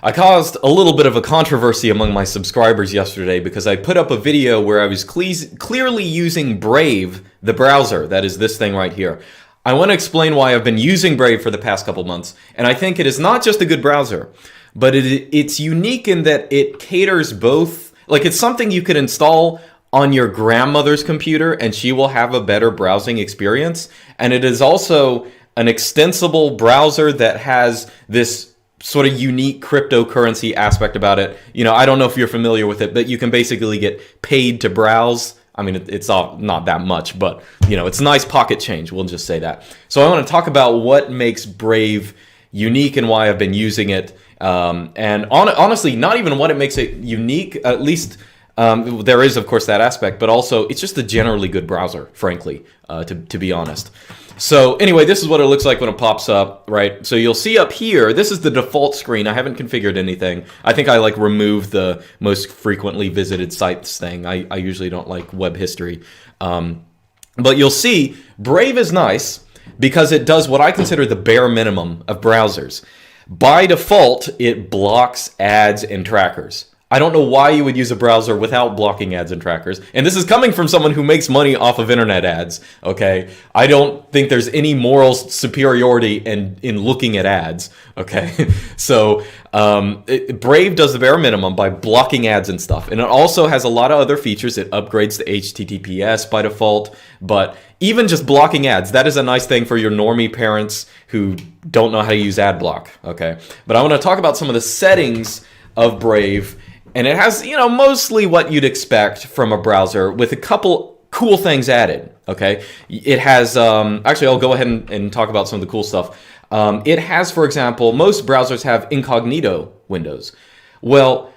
I caused a little bit of a controversy among my subscribers yesterday because I put up a video where I was clearly using Brave, the browser. That is this thing right here. I want to explain why I've been using Brave for the past couple months, and I think it is not just a good browser, but it's unique in that it caters both, like it's something you could install on your grandmother's computer and she will have a better browsing experience, and it is also an extensible browser that has this sort of unique cryptocurrency aspect about it. You know, I don't know if you're familiar with it, but you can basically get paid to browse. I mean, it's all not that much, but, you know, it's nice pocket change. We'll just say that. So I want to talk about what makes Brave unique and why I've been using it. And honestly, not even what it makes it unique, at least there is, of course, that aspect, but also it's just a generally good browser, frankly, to be honest. So anyway, this is what it looks like when it pops up, right? So you'll see up here, this is the default screen. I haven't configured anything. I think I like removed the most frequently visited sites thing. I usually don't like web history. But you'll see Brave is nice because it does what I consider the bare minimum of browsers. By default, it blocks ads and trackers. I don't know why you would use a browser without blocking ads and trackers. And this is coming from someone who makes money off of internet ads, okay? I don't think there's any moral superiority in looking at ads, okay? So Brave does the bare minimum by blocking ads and stuff. And it also has a lot of other features. It upgrades to HTTPS by default. But even just blocking ads, that is a nice thing for your normie parents who don't know how to use ad block, okay? But I want to talk about some of the settings of Brave. And it has, you know, mostly what you'd expect from a browser with a couple cool things added, okay? It has, actually, I'll go ahead and talk about some of the cool stuff. It has, for example, most browsers have incognito windows. Well,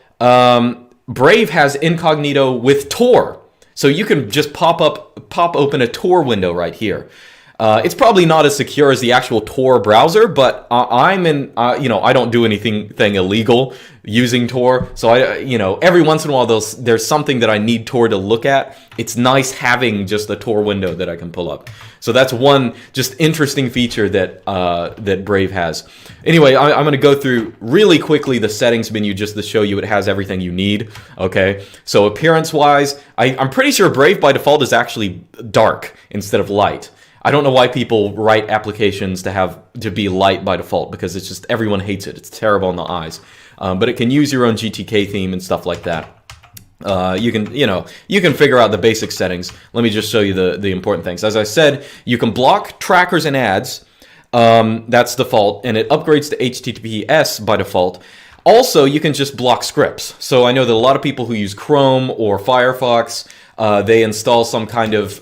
Brave has incognito with Tor. So you can just pop open a Tor window right here. It's probably not as secure as the actual Tor browser, but I don't do anything illegal using Tor. So every once in a while there's something that I need Tor to look at. It's nice having just a Tor window that I can pull up. So that's one just interesting feature that Brave has. Anyway, I'm going to go through really quickly the settings menu just to show you it has everything you need. Okay, so appearance-wise, I'm pretty sure Brave by default is actually dark instead of light. I don't know why people write applications to be light by default, because it's just everyone hates it. It's terrible on the eyes. But it can use your own GTK theme and stuff like that. You can figure out the basic settings. Let me just show you the important things. As I said, you can block trackers and ads. That's default, and it upgrades to HTTPS by default. Also, you can just block scripts. So I know that a lot of people who use Chrome or Firefox, they install some kind of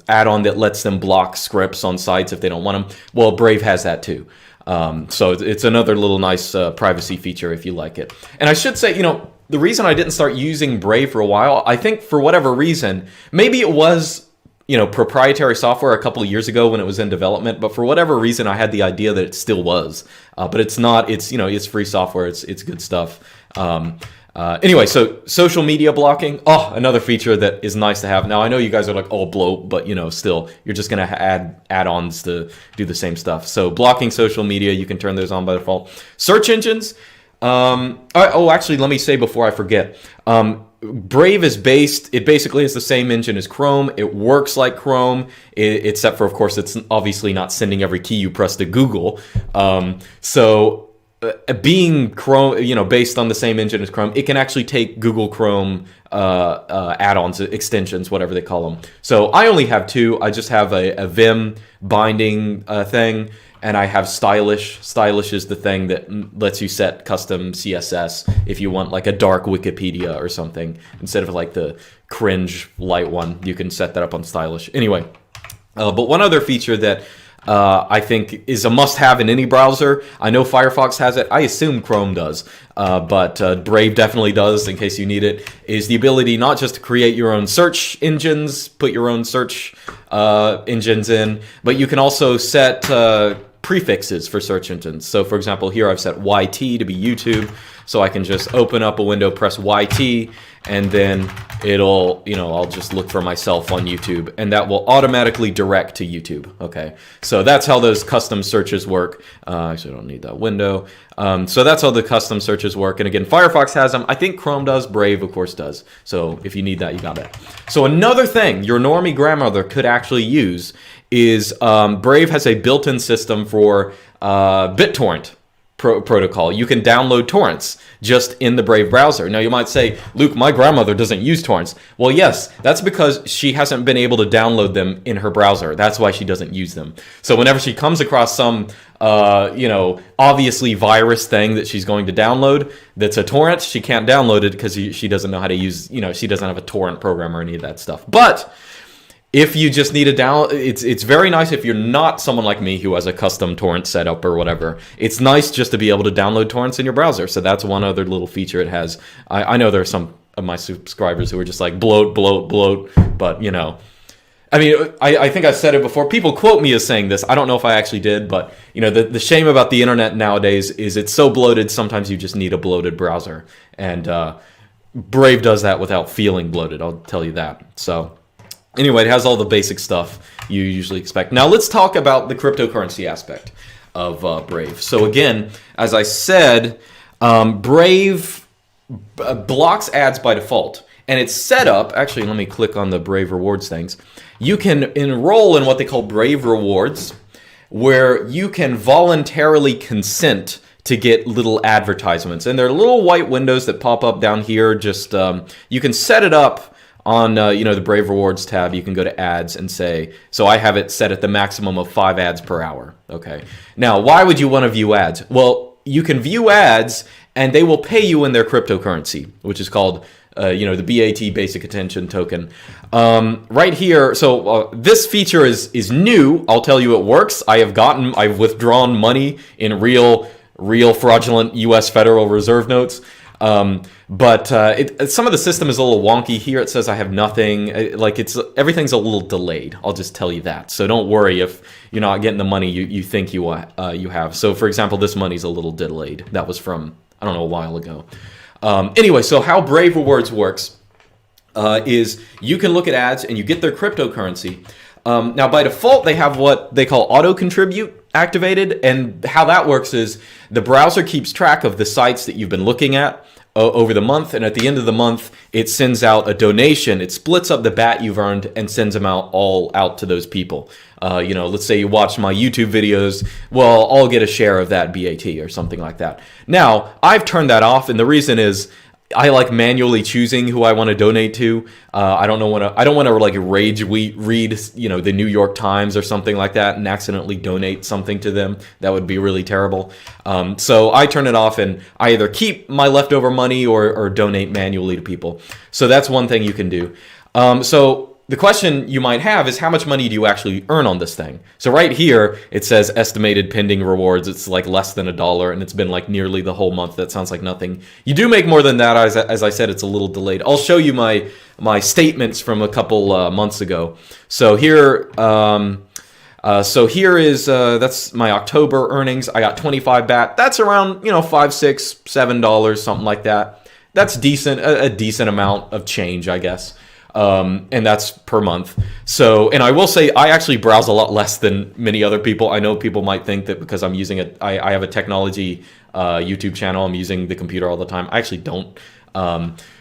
add-on that lets them block scripts on sites if they don't want them. Well, Brave has that too. So it's another little nice privacy feature if you like it. And I should say, the reason I didn't start using Brave for a while, I think for whatever reason, maybe it was proprietary software a couple of years ago when it was in development, but for whatever reason I had the idea that it still was. But it's not. It's it's free software. It's good stuff. Anyway, so social media blocking. Oh, another feature that is nice to have. Now I know you guys are like, oh, bloat, but still, you're just gonna add add-ons to do the same stuff. So blocking social media, you can turn those on by default. Search engines. Actually, let me say before I forget. Brave is it basically is the same engine as Chrome. It works like Chrome, except for, of course, it's obviously not sending every key you press to Google. Being Chrome, based on the same engine as Chrome, it can actually take Google Chrome add-ons, extensions, whatever they call them. So I only have two. I just have a Vim binding thing, and I have Stylish. Stylish is the thing that lets you set custom CSS if you want like a dark Wikipedia or something. Instead of like the cringe light one, you can set that up on Stylish. Anyway, but one other feature that I think is a must-have in any browser. I know Firefox has it. I assume Chrome does, but Brave definitely does in case you need it, is the ability not just to create your own search engines, put your own search engines in, but you can also set prefixes for search engines. So for example, here I've set YT to be YouTube. So I can just open up a window, press YT, and then it'll, I'll just look for myself on YouTube, and that will automatically direct to YouTube. Okay, so that's how those custom searches work. Actually, I don't need that window. So that's how the custom searches work. And again, Firefox has them. I think Chrome does. Brave, of course, does. So if you need that, you got it. So another thing your normie grandmother could actually use is Brave has a built-in system for BitTorrent protocol. You can download torrents just in the Brave browser. Now you might say, Luke, my grandmother doesn't use torrents. Well, yes, that's because she hasn't been able to download them in her browser. That's why she doesn't use them. So whenever she comes across some, obviously virus thing that she's going to download that's a torrent, she can't download it because she doesn't know how to use, she doesn't have a torrent program or any of that stuff. But if you just need a download, it's very nice if you're not someone like me who has a custom torrent setup or whatever. It's nice just to be able to download torrents in your browser. So that's one other little feature it has. I know there are some of my subscribers who are just like bloat, but I mean, I think I've said it before. People quote me as saying this. I don't know if I actually did, but the shame about the internet nowadays is it's so bloated. Sometimes you just need a bloated browser, and Brave does that without feeling bloated. I'll tell you that. So. Anyway, it has all the basic stuff you usually expect. Now let's talk about the cryptocurrency aspect of Brave. So again, as I said, Brave blocks ads by default. And it's set up, actually let me click on the Brave Rewards things. You can enroll in what they call Brave Rewards, where you can voluntarily consent to get little advertisements. And there are little white windows that pop up down here. Just you can set it up on the Brave Rewards tab. You can go to ads and say, so I have it set at the maximum of 5 ads per hour. Okay. Now, why would you want to view ads? Well, you can view ads and they will pay you in their cryptocurrency, which is called the BAT, Basic Attention Token. Right here, so this feature is new. I'll tell you it works. I've withdrawn money in real fraudulent U.S. Federal Reserve notes. But some of the system is a little wonky. Here it says I have nothing. Everything's a little delayed. I'll just tell you that. So don't worry if you're not getting the money you think you have. So for example, this money's a little delayed. That was from, I don't know, a while ago. Anyway, so how Brave Rewards works is you can look at ads and you get their cryptocurrency. Now, by default, they have what they call auto contribute activated. And how that works is the browser keeps track of the sites that you've been looking at over the month. And at the end of the month, it sends out a donation. It splits up the BAT you've earned and sends them all out to those people. Let's say you watch my YouTube videos. Well, I'll get a share of that BAT or something like that. Now, I've turned that off. And the reason is I like manually choosing who I want to donate to. I don't want to like read the New York Times or something like that and accidentally donate something to them. That would be really terrible. So I turn it off and I either keep my leftover money or donate manually to people. So that's one thing you can do. So the question you might have is how much money do you actually earn on this thing? So right here, it says estimated pending rewards. It's like less than $1 and it's been like nearly the whole month. That sounds like nothing. You do make more than that. As I said, it's a little delayed. I'll show you my statements from a couple months ago. So here, that's my October earnings. I got 25 BAT. That's around, $5, $6, $7, something like that. That's decent, a decent amount of change, I guess. And that's per month. So, and I will say I actually browse a lot less than many other people. I know people might think that because I'm using I have a technology YouTube channel, I'm using the computer all the time. I actually don't.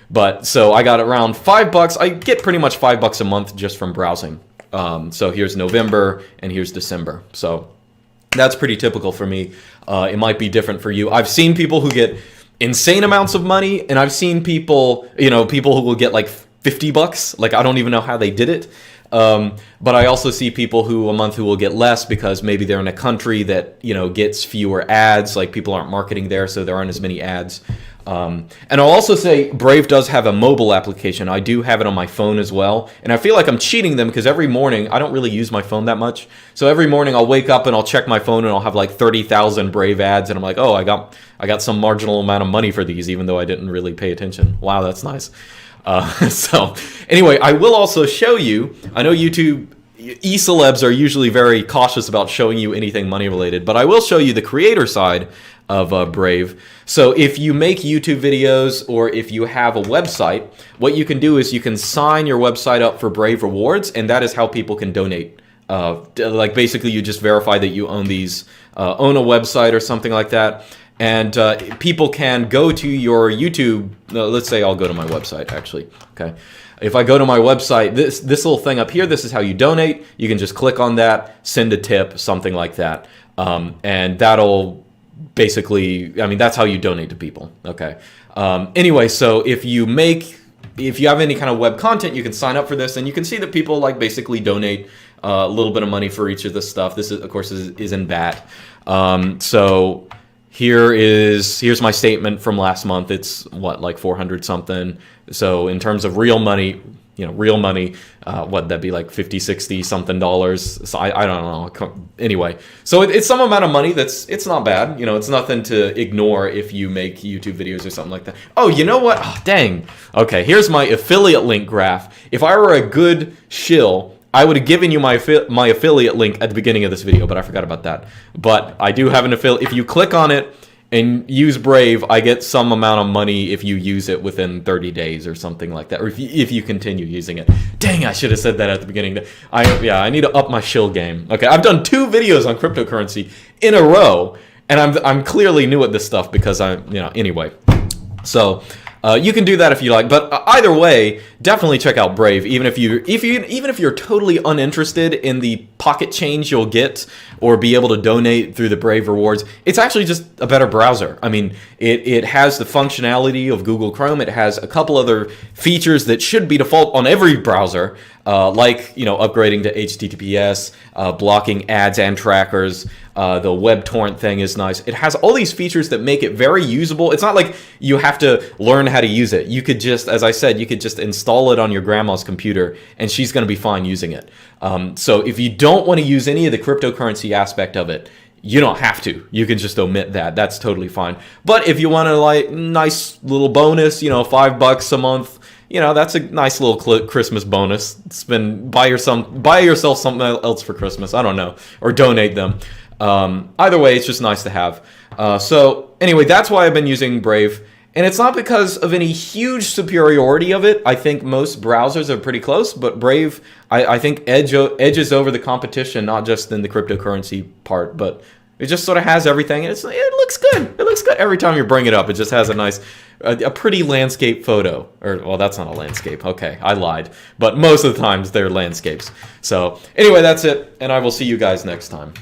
But so I got around $5. I get pretty much $5 a month just from browsing. So here's November and here's December. So that's pretty typical for me. It might be different for you. I've seen people who get insane amounts of money, and I've seen people who will get like $50. Like, I don't even know how they did it. But I also see people who will get less because maybe they're in a country that, gets fewer ads. Like, people aren't marketing there, so there aren't as many ads. And I'll also say Brave does have a mobile application. I do have it on my phone as well. And I feel like I'm cheating them because every morning, I don't really use my phone that much. So every morning I'll wake up and I'll check my phone and I'll have like 30,000 Brave ads. And I'm like, oh, I got some marginal amount of money for these, even though I didn't really pay attention. Wow, that's nice. So anyway, I will also show you, I know YouTube e-celebs are usually very cautious about showing you anything money related, but I will show you the creator side of Brave. So if you make YouTube videos or if you have a website, what you can do is you can sign your website up for Brave rewards, and that is how people can donate. Like basically you just verify that you own these, own a website or something like that. And people can go to your YouTube. Let's say I'll go to my website actually. Okay. If I go to my website, this little thing up here, this is how you donate. You can just click on that, send a tip, something like that. And that'll basically, I mean, that's how you donate to people. Okay. Anyway, so if you have any kind of web content, you can sign up for this, and you can see that people like basically donate a little bit of money for each of this stuff. This is, of course, is in BAT. So here's my statement from last month. It's what, like 400 something. So in terms of real money, real money, what'd that be, like 50, 60 something dollars? So I don't know. Anyway, so it's some amount of money it's not bad. It's nothing to ignore if you make YouTube videos or something like that. Oh, you know what? Oh, dang. Okay, here's my affiliate link graph. If I were a good shill, I would have given you my affiliate link at the beginning of this video, but I forgot about that. But I do have an affiliate. If you click on it and use Brave, I get some amount of money if you use it within 30 days or something like that, or if you continue using it. Dang, I should have said that at the beginning. I need to up my shill game. Okay, I've done 2 videos on cryptocurrency in a row, and I'm clearly new at this stuff because anyway. So you can do that if you like, but either way, definitely check out Brave. Even if you're totally uninterested in the pocket change you'll get or be able to donate through the Brave rewards, it's actually just a better browser. I mean, it has the functionality of Google Chrome. It has a couple other features that should be default on every browser, like upgrading to HTTPS, blocking ads and trackers. The web torrent thing is nice. It has all these features that make it very usable. It's not like you have to learn how to use it. You could just, as I said, you could just install it on your grandma's computer and she's going to be fine using it. So if you don't want to use any of the cryptocurrency aspect of it, you don't have to. You can just omit that. That's totally fine. But if you want a nice little bonus, $5 a month, that's a nice little Christmas bonus. Buy yourself something else for Christmas. I don't know, or donate them. Either way, it's just nice to have. So anyway, that's why I've been using Brave. And it's not because of any huge superiority of it. I think most browsers are pretty close, but Brave, I think, edges over the competition, not just in the cryptocurrency part, but it just sort of has everything. And it looks good. It looks good every time you bring it up. It just has a pretty landscape photo. Well, that's not a landscape. Okay, I lied. But most of the times they're landscapes. So anyway, that's it. And I will see you guys next time.